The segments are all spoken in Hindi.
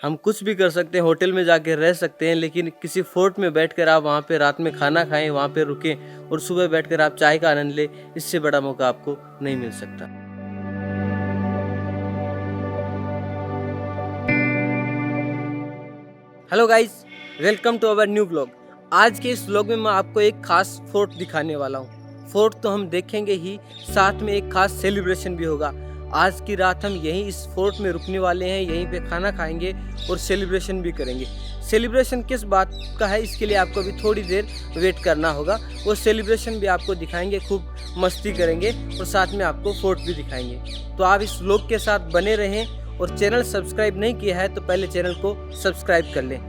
हम कुछ भी कर सकते हैं, होटल में जाके रह सकते हैं, लेकिन किसी फोर्ट में बैठकर आप वहाँ पे रात में खाना खाएं, वहाँ पे रुकें और सुबह बैठकर आप चाय का आनंद लें, इससे बड़ा मौका आपको नहीं मिल सकता। Hello guys, welcome to our new vlog. आज के इस व्लॉग में मैं आपको एक खास फोर्ट दिखाने वाला हूँ। फोर्ट तो हम देखेंगे ही, साथ में एक खास सेलिब्रेशन भी होगा। आज की रात हम यहीं इस फोर्ट में रुकने वाले हैं, यहीं पे खाना खाएंगे और सेलिब्रेशन भी करेंगे। सेलिब्रेशन किस बात का है, इसके लिए आपको अभी थोड़ी देर वेट करना होगा। वो सेलिब्रेशन भी आपको दिखाएंगे, खूब मस्ती करेंगे और साथ में आपको फोर्ट भी दिखाएंगे। तो आप इस व्लॉग के साथ बने रहें और चैनल सब्सक्राइब नहीं किया है तो पहले चैनल को सब्सक्राइब कर लें।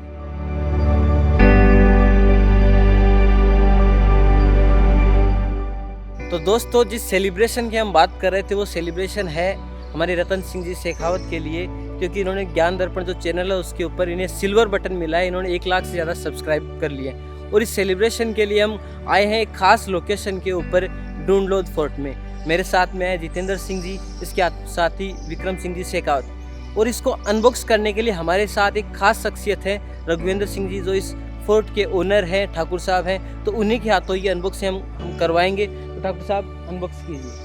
तो दोस्तों, जिस सेलिब्रेशन की हम बात कर रहे थे वो सेलिब्रेशन है हमारे रतन सिंह जी शेखावत के लिए, क्योंकि इन्होंने ज्ञान दर्पण जो चैनल है उसके ऊपर इन्हें सिल्वर बटन मिला है। इन्होंने 1 लाख से ज़्यादा सब्सक्राइब कर लिए और इस सेलिब्रेशन के लिए हम आए हैं एक खास लोकेशन के ऊपर, डूंडलोद फोर्ट में। मेरे साथ में है जितेंद्र सिंह जी, इसके साथ ही विक्रम सिंह जी शेखावत। और इसको अनबॉक्स करने के लिए हमारे साथ एक खास शख्सियत है रघुवेंद्र सिंह जी, जो इस फोर्ट के ओनर हैं, ठाकुर साहब हैं। तो उन्हीं के हाथों ये अनबॉक्सिंग हम करवाएंगे। तो ठाकुर साहब, अनबॉक्स कीजिए।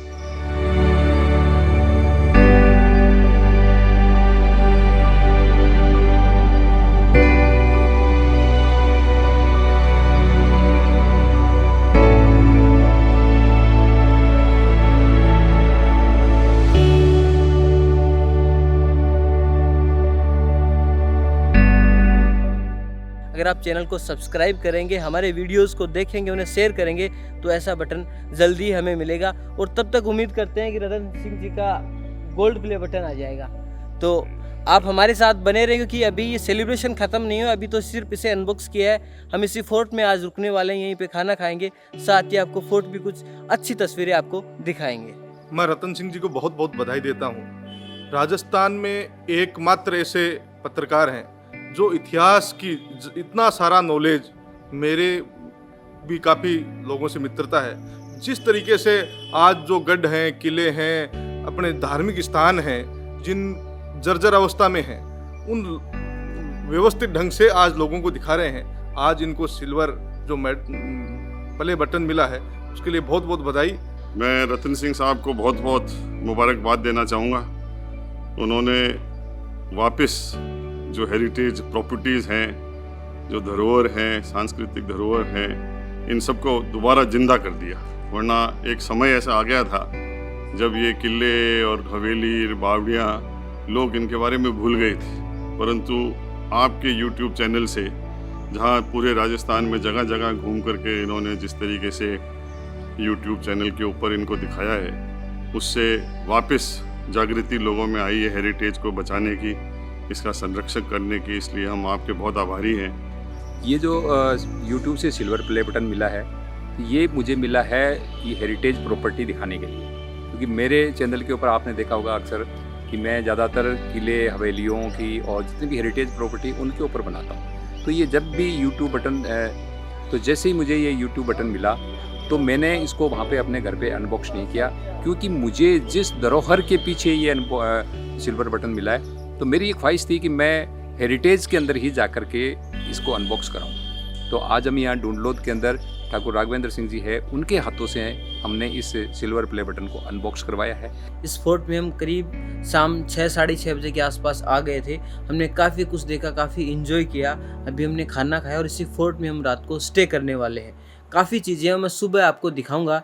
अगर आप चैनल को सब्सक्राइब करेंगे, हमारे वीडियोस को देखेंगे, उन्हें शेयर करेंगे, तो ऐसा बटन जल्दी हमें मिलेगा। और तब तक उम्मीद करते हैं कि रतन सिंह जी का गोल्ड प्ले बटन आ जाएगा। तो आप हमारे साथ बने रहें, क्योंकि अभी ये सेलिब्रेशन ख़त्म नहीं हुआ, अभी तो सिर्फ इसे अनबॉक्स किया है। हम इसी फोर्ट में आज रुकने वाले हैं, यहीं पे खाना खाएंगे, साथ ही आपको फोर्ट भी कुछ अच्छी तस्वीरें आपको दिखाएंगे। मैं रतन सिंह जी को बहुत बहुत बधाई देता हूँ। राजस्थान में एकमात्र ऐसे पत्रकार हैं जो इतिहास की इतना सारा नॉलेज, मेरे भी काफ़ी लोगों से मित्रता है। जिस तरीके से आज जो गढ़ हैं, किले हैं, अपने धार्मिक स्थान हैं, जिन जर्जर अवस्था में हैं, उन व्यवस्थित ढंग से आज लोगों को दिखा रहे हैं। आज इनको सिल्वर जो प्ले बटन मिला है, उसके लिए बहुत बहुत बधाई। मैं रतन सिंह साहब को बहुत बहुत मुबारकबाद देना चाहूँगा। उन्होंने वापस जो हेरिटेज प्रॉपर्टीज़ हैं, जो धरोहर हैं, सांस्कृतिक धरोहर हैं, इन सब को दोबारा जिंदा कर दिया। वरना एक समय ऐसा आ गया था जब ये किले और हवेली, बावड़ियाँ, लोग इनके बारे में भूल गए थे। परंतु आपके YouTube चैनल से, जहाँ पूरे राजस्थान में जगह जगह घूम करके इन्होंने जिस तरीके से YouTube चैनल के ऊपर इनको दिखाया है, उससे वापस जागृति लोगों में आई है हेरिटेज को बचाने की, इसका संरक्षण करने की। इसलिए हम आपके बहुत आभारी हैं। ये जो YouTube से सिल्वर प्ले बटन मिला है, ये मुझे मिला है ये हेरिटेज प्रॉपर्टी दिखाने के लिए। क्योंकि मेरे चैनल के ऊपर आपने देखा होगा अक्सर कि मैं ज़्यादातर किले, हवेलियों की और जितनी भी हेरिटेज प्रॉपर्टी उनके ऊपर बनाता हूँ। तो ये जब भी YouTube बटन तो जैसे ही मुझे ये YouTube बटन मिला तो मैंने इसको वहाँ पे अपने घर पे अनबॉक्स नहीं किया, क्योंकि मुझे जिस धरोहर के पीछे ये सिल्वर बटन मिला है, तो मेरी एक ख्वाहिश थी कि मैं हेरिटेज के अंदर ही जा कर के इसको अनबॉक्स कराऊं। तो आज हम यहाँ डूंडलोद के अंदर ठाकुर राघवेंद्र सिंह जी है, उनके हाथों से हमने इस सिल्वर प्ले बटन को अनबॉक्स करवाया है। इस फोर्ट में हम करीब शाम 6 साढ़े 6 बजे के आसपास आ गए थे। हमने काफ़ी कुछ देखा, काफ़ी इंजॉय किया। अभी हमने खाना खाया और इसी फोर्ट में हम रात को स्टे करने वाले हैं। काफ़ी चीज़ें मैं सुबह आपको दिखाऊंगा।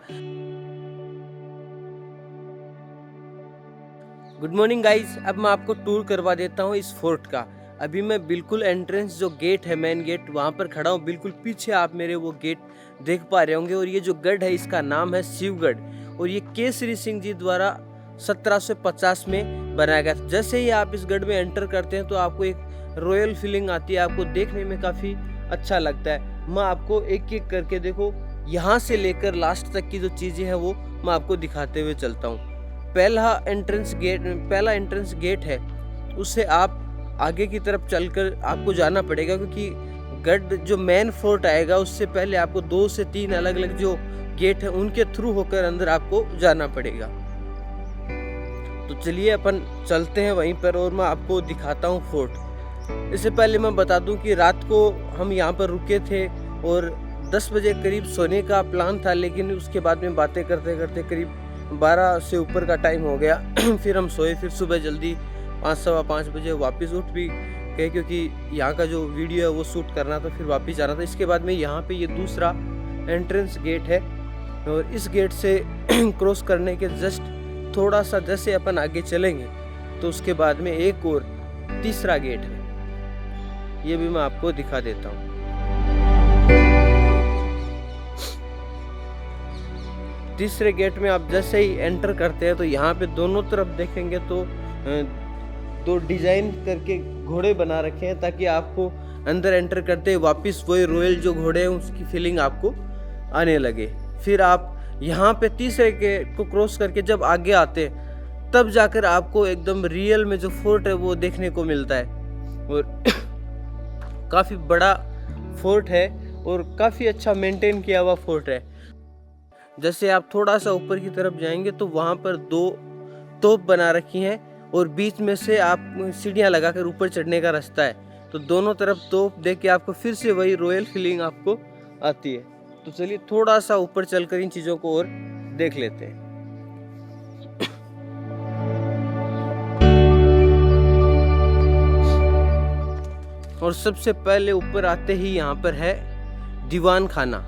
गुड मॉर्निंग गाइज, अब मैं आपको टूर करवा देता हूँ इस फोर्ट का। अभी मैं बिल्कुल एंट्रेंस जो गेट है, मेन गेट, वहाँ पर खड़ा हूँ। बिल्कुल पीछे आप मेरे वो गेट देख पा रहे होंगे। और ये जो गढ़ है, इसका नाम है शिवगढ़, और ये केसरी सिंह जी द्वारा 1750 में बनाया गया था। जैसे ही आप इस गढ़ में एंटर करते हैं तो आपको एक रॉयल फीलिंग आती है, आपको देखने में काफ़ी अच्छा लगता है। मैं आपको एक एक करके, देखो, यहाँ से लेकर लास्ट तक की जो चीज़ें हैं वो मैं आपको दिखाते हुए चलता हूँ। पहला एंट्रेंस गेट है, उससे आप आगे की तरफ चलकर आपको जाना पड़ेगा, क्योंकि गढ़ जो मेन फोर्ट आएगा उससे पहले आपको 2 से 3 अलग अलग जो गेट है उनके थ्रू होकर अंदर आपको जाना पड़ेगा। तो चलिए अपन चलते हैं वहीं पर और मैं आपको दिखाता हूँ फोर्ट। इससे पहले मैं बता दूं कि रात को हम यहाँ पर रुके थे और 10 बजे करीब सोने का प्लान था, लेकिन उसके बाद में बातें करते करते करीब 12 से ऊपर का टाइम हो गया। फिर हम सोए, फिर सुबह जल्दी 5 सवा 5 बजे वापस उठ भी गए, क्योंकि यहाँ का जो वीडियो है वो शूट करना था, फिर वापस जाना था। इसके बाद में यहाँ पे ये दूसरा एंट्रेंस गेट है और इस गेट से क्रॉस करने के जस्ट थोड़ा सा जैसे अपन आगे चलेंगे तो उसके बाद में एक और तीसरा गेट है, ये भी मैं आपको दिखा देता हूँ। तीसरे गेट में आप जैसे ही एंटर करते हैं तो यहाँ पे दोनों तरफ देखेंगे तो दो डिजाइन करके घोड़े बना रखे हैं, ताकि आपको अंदर एंटर करते ही वापस वही रॉयल जो घोड़े हैं उसकी फीलिंग आपको आने लगे। फिर आप यहाँ पे तीसरे गेट को क्रॉस करके जब आगे आते हैं तब जाकर आपको एकदम रियल में जो फोर्ट है वो देखने को मिलता है। और काफ़ी बड़ा फोर्ट है और काफ़ी अच्छा मेंटेन किया हुआ फोर्ट है। जैसे आप थोड़ा सा ऊपर की तरफ जाएंगे तो वहाँ पर 2 तोप बना रखी हैं और बीच में से आप सीढ़ियाँ लगाकर ऊपर चढ़ने का रास्ता है, तो दोनों तरफ तोप देख के आपको फिर से वही रॉयल फीलिंग आपको आती है। तो चलिए थोड़ा सा ऊपर चलकर इन चीज़ों को और देख लेते हैं। और सबसे पहले ऊपर आते ही यहाँ पर है दीवान खाना।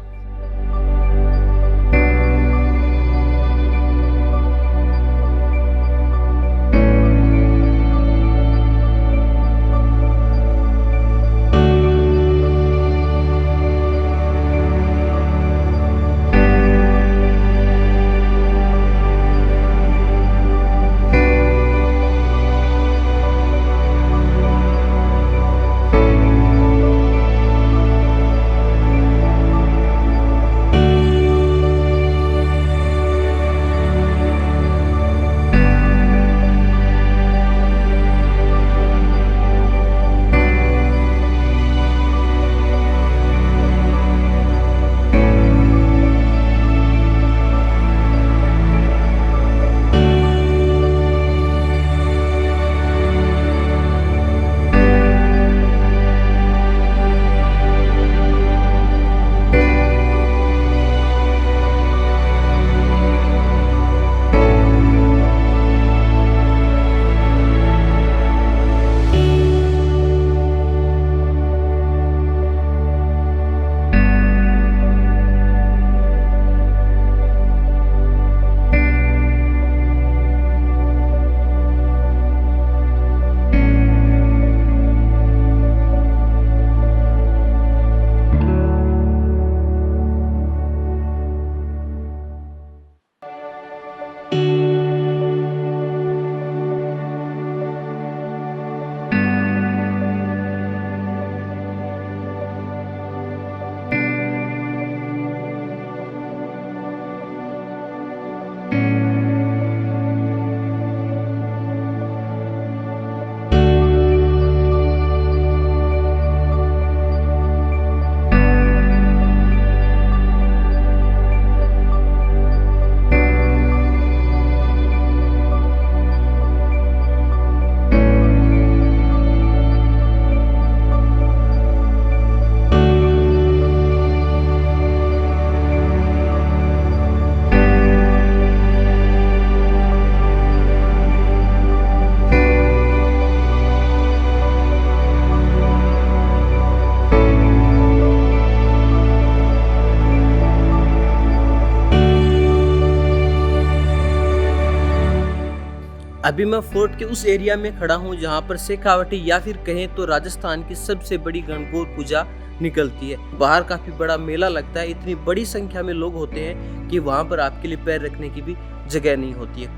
अभी मैं फोर्ट के उस एरिया में खड़ा हूँ जहाँ पर शेखावटी या फिर कहें तो राजस्थान की सबसे बड़ी गणगौर पूजा निकलती है। बाहर काफी बड़ा मेला लगता है, इतनी बड़ी संख्या में लोग होते हैं कि वहाँ पर आपके लिए पैर रखने की भी जगह नहीं होती है।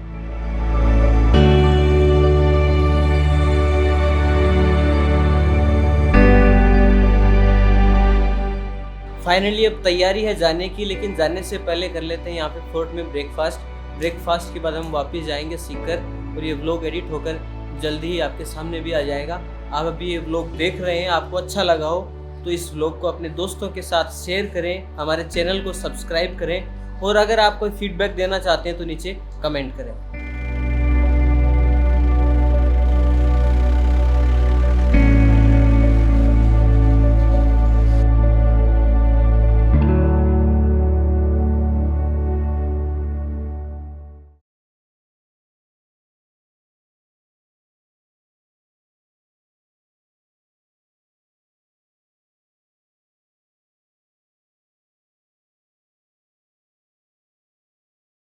फाइनली अब तैयारी है जाने की, लेकिन जाने से पहले कर लेते हैं यहाँ पे फोर्ट में ब्रेकफास्ट के बाद हम वापस जाएंगे सीकर और ये व्लॉग एडिट होकर जल्दी ही आपके सामने भी आ जाएगा। आप अभी ये व्लॉग देख रहे हैं, आपको अच्छा लगा हो तो इस व्लॉग को अपने दोस्तों के साथ शेयर करें, हमारे चैनल को सब्सक्राइब करें और अगर आप कोई फीडबैक देना चाहते हैं तो नीचे कमेंट करें।